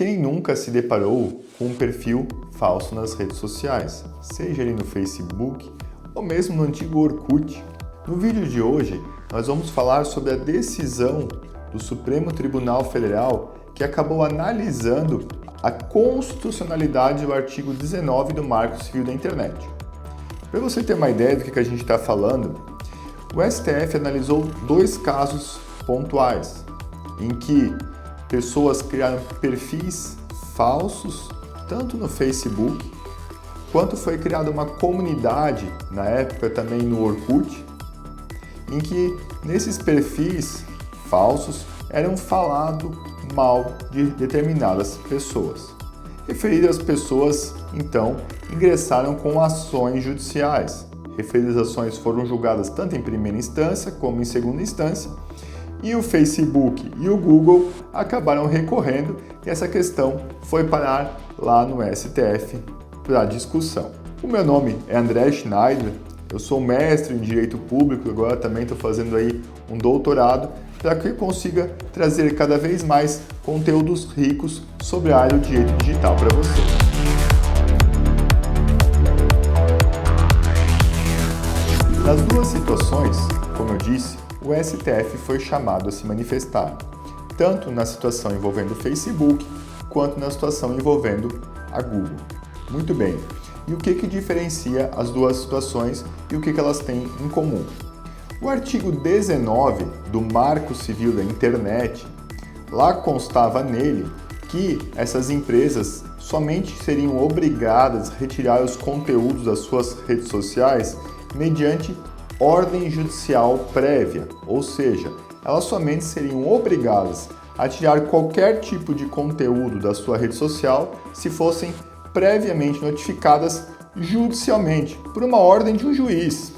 Quem nunca se deparou com um perfil falso nas redes sociais, seja ele no Facebook ou mesmo no antigo Orkut? No vídeo de hoje, nós vamos falar sobre a decisão do Supremo Tribunal Federal que acabou analisando a constitucionalidade do artigo 19 do Marco Civil da Internet. Para você ter uma ideia do que a gente está falando, o STF analisou dois casos pontuais em que pessoas criaram perfis falsos, tanto no Facebook, quanto foi criada uma comunidade, na época também no Orkut, em que nesses perfis falsos eram falado mal de determinadas pessoas. Referidas pessoas, então, ingressaram com ações judiciais. Referidas ações foram julgadas tanto em primeira instância como em segunda instância, e o Facebook e o Google acabaram recorrendo e essa questão foi parar lá no STF para discussão. O meu nome é André Schneider, eu sou mestre em Direito Público, agora também estou fazendo aí um doutorado para que eu consiga trazer cada vez mais conteúdos ricos sobre a área do direito digital para você. Nas duas situações, como eu disse, o STF foi chamado a se manifestar, tanto na situação envolvendo o Facebook, quanto na situação envolvendo a Google. Muito bem, e o que diferencia as duas situações e o que elas têm em comum? O artigo 19 do Marco Civil da Internet, lá constava nele que essas empresas somente seriam obrigadas a retirar os conteúdos das suas redes sociais mediante ordem judicial prévia, ou seja, elas somente seriam obrigadas a tirar qualquer tipo de conteúdo da sua rede social se fossem previamente notificadas judicialmente por uma ordem de um juiz.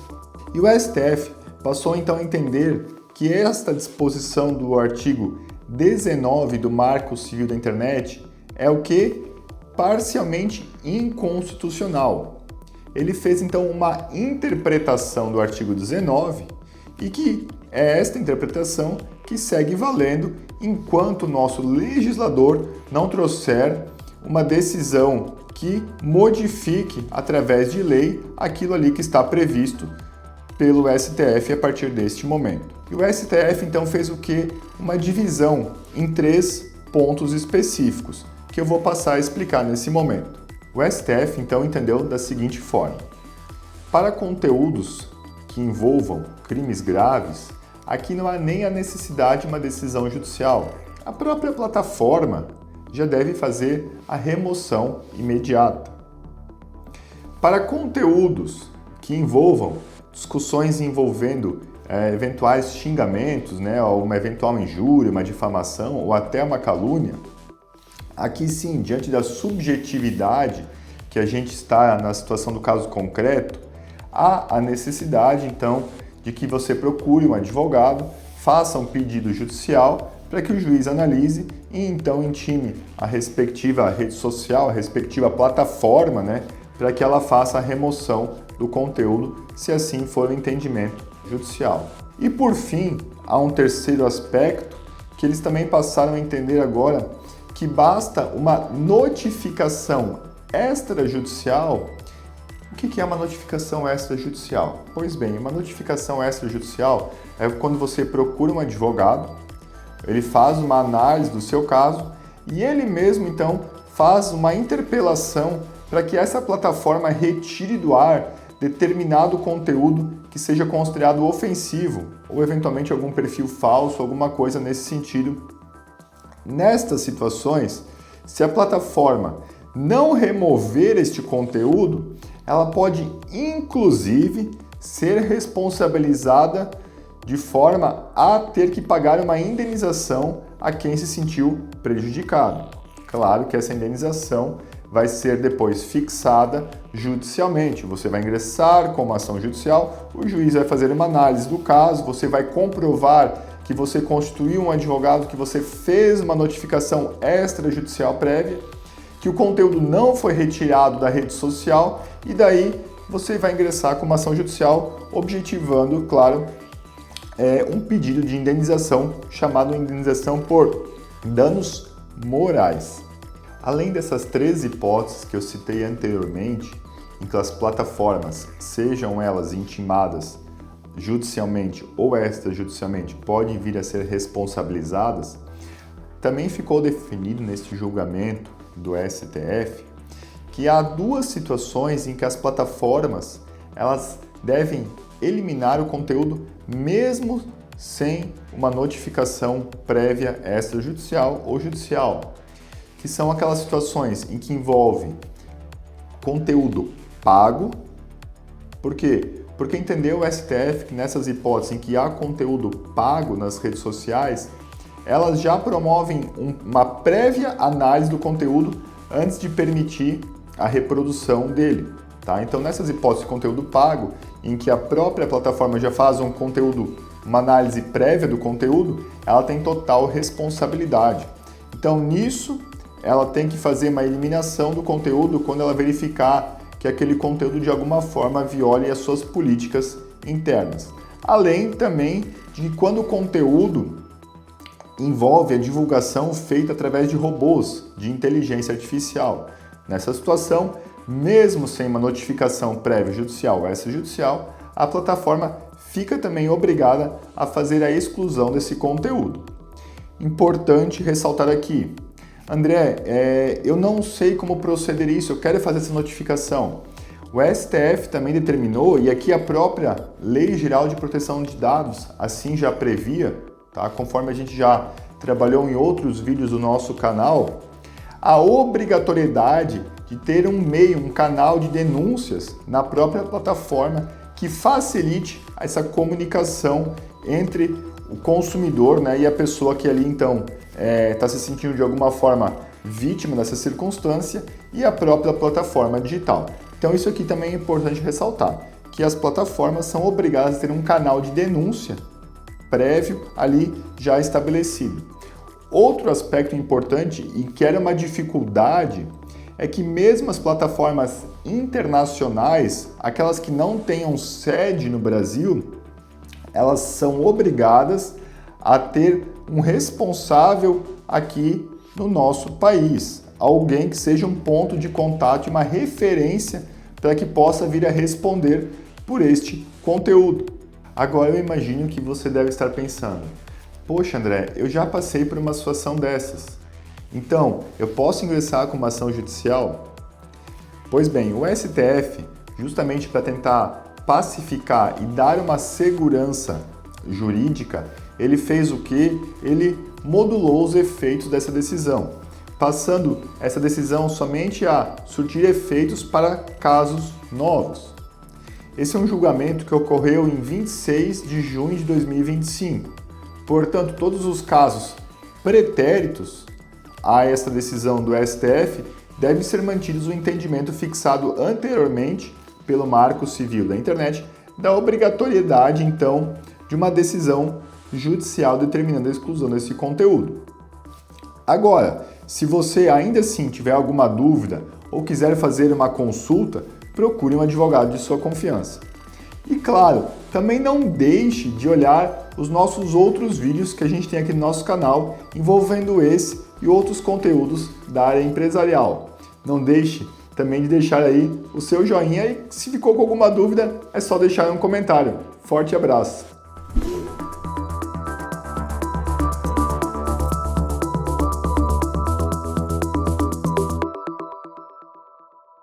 E o STF passou então a entender que esta disposição do artigo 19 do Marco Civil da Internet é o que? Parcialmente inconstitucional. Ele fez então uma interpretação do artigo 19 e que é esta interpretação que segue valendo enquanto o nosso legislador não trouxer uma decisão que modifique através de lei aquilo ali que está previsto pelo STF a partir deste momento. E o STF então fez o que? Uma divisão em três pontos específicos que eu vou passar a explicar nesse momento. O STF, então, entendeu da seguinte forma: para conteúdos que envolvam crimes graves, aqui não há nem a necessidade de uma decisão judicial. A própria plataforma já deve fazer a remoção imediata. Para conteúdos que envolvam discussões envolvendo eventuais xingamentos, ou uma eventual injúria, uma difamação ou até uma calúnia, aqui sim, diante da subjetividade que a gente está na situação do caso concreto, há a necessidade, então, de que você procure um advogado, faça um pedido judicial para que o juiz analise e então intime a respectiva rede social, a respectiva plataforma, para que ela faça a remoção do conteúdo, se assim for o entendimento judicial. E por fim, há um terceiro aspecto que eles também passaram a entender agora, que basta uma notificação extrajudicial. O que é uma notificação extrajudicial? Pois bem, uma notificação extrajudicial é quando você procura um advogado, ele faz uma análise do seu caso e ele mesmo então faz uma interpelação para que essa plataforma retire do ar determinado conteúdo que seja considerado ofensivo ou eventualmente algum perfil falso, alguma coisa nesse sentido. Nestas situações, se a plataforma não remover este conteúdo, ela pode inclusive ser responsabilizada de forma a ter que pagar uma indenização a quem se sentiu prejudicado. Claro que essa indenização vai ser depois fixada judicialmente. Você vai ingressar com uma ação judicial, o juiz vai fazer uma análise do caso, você vai comprovar que você constituiu um advogado, que você fez uma notificação extrajudicial prévia, que o conteúdo não foi retirado da rede social e daí você vai ingressar com uma ação judicial objetivando, claro, um pedido de indenização chamado indenização por danos morais. Além dessas 3 hipóteses que eu citei anteriormente, em que as plataformas, sejam elas intimadas judicialmente ou extrajudicialmente, podem vir a ser responsabilizadas, também ficou definido neste julgamento do STF que há 2 situações em que as plataformas elas devem eliminar o conteúdo mesmo sem uma notificação prévia extrajudicial ou judicial, que são aquelas situações em que envolve conteúdo pago. Por quê? Porque entendeu o STF que nessas hipóteses em que há conteúdo pago nas redes sociais, elas já promovem uma prévia análise do conteúdo antes de permitir a reprodução dele. Tá? Então, nessas hipóteses de conteúdo pago, em que a própria plataforma já faz uma análise prévia do conteúdo, ela tem total responsabilidade. Então, nisso, ela tem que fazer uma eliminação do conteúdo quando ela verificar que aquele conteúdo de alguma forma viole as suas políticas internas. Além também de que quando o conteúdo envolve a divulgação feita através de robôs de inteligência artificial. Nessa situação, mesmo sem uma notificação prévia judicial ou extrajudicial, a plataforma fica também obrigada a fazer a exclusão desse conteúdo. Importante ressaltar aqui, André, eu não sei como proceder isso, eu quero fazer essa notificação. O STF também determinou, e aqui a própria Lei Geral de Proteção de Dados assim já previa, tá? Conforme a gente já trabalhou em outros vídeos do nosso canal, a obrigatoriedade de ter um canal de denúncias na própria plataforma que facilite essa comunicação entre o consumidor, né, e a pessoa que ali então está se sentindo de alguma forma vítima dessa circunstância e a própria plataforma digital. Então isso aqui também é importante ressaltar, que as plataformas são obrigadas a ter um canal de denúncia prévio ali já estabelecido. Outro aspecto importante e que era uma dificuldade é que mesmo as plataformas internacionais, aquelas que não tenham sede no Brasil, elas são obrigadas a ter um responsável aqui no nosso país, alguém que seja um ponto de contato e uma referência para que possa vir a responder por este conteúdo. Agora eu imagino que você deve estar pensando, poxa André, eu já passei por uma situação dessas, então eu posso ingressar com uma ação judicial? Pois bem, o STF, justamente para tentar pacificar e dar uma segurança jurídica, ele fez o quê? Ele modulou os efeitos dessa decisão, passando essa decisão somente a surtir efeitos para casos novos. Esse é um julgamento que ocorreu em 26 de junho de 2025. Portanto, todos os casos pretéritos a essa decisão do STF devem ser mantidos o entendimento fixado anteriormente pelo Marco Civil da Internet da obrigatoriedade, então, de uma decisão judicial determinando a exclusão desse conteúdo. Agora, se você ainda assim tiver alguma dúvida ou quiser fazer uma consulta, procure um advogado de sua confiança. E claro, também não deixe de olhar os nossos outros vídeos que a gente tem aqui no nosso canal envolvendo esse e outros conteúdos da área empresarial. Não deixe também de deixar aí o seu joinha e se ficou com alguma dúvida é só deixar um comentário. Forte abraço!